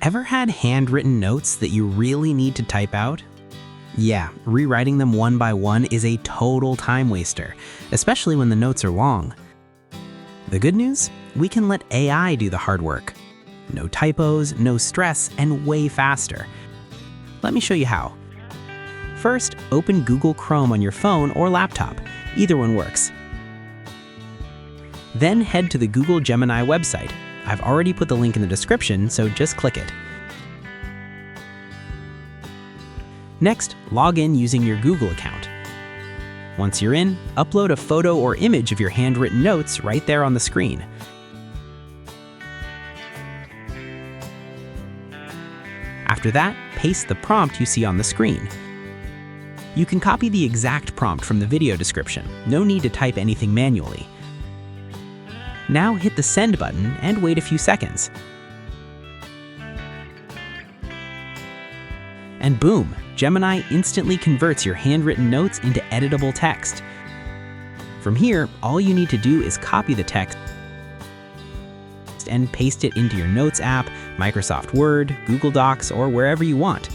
Ever had handwritten notes that you really need to type out? Yeah, rewriting them one by one is a total time waster, especially when the notes are long. The good news? We can let AI do the hard work. No typos, no stress, and way faster. Let me show you how. First, open Google Chrome on your phone or laptop. Either one works. Then head to the Google Gemini website. I've already put the link in the description, so just click it. Next, log in using your Google account. Once you're in, upload a photo or image of your handwritten notes right there on the screen. After that, paste the prompt you see on the screen. You can copy the exact prompt from the video description. No need to type anything manually. Now hit the send button and wait a few seconds. And boom, Gemini instantly converts your handwritten notes into editable text. From here, all you need to do is copy the text and paste it into your Notes app, Microsoft Word, Google Docs, or wherever you want.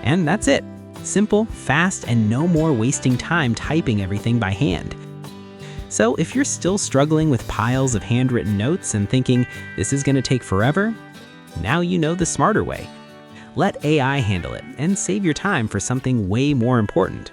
And that's it. Simple, fast, and no more wasting time typing everything by hand. So if you're still struggling with piles of handwritten notes and thinking this is going to take forever, now you know the smarter way. Let AI handle it and save your time for something way more important.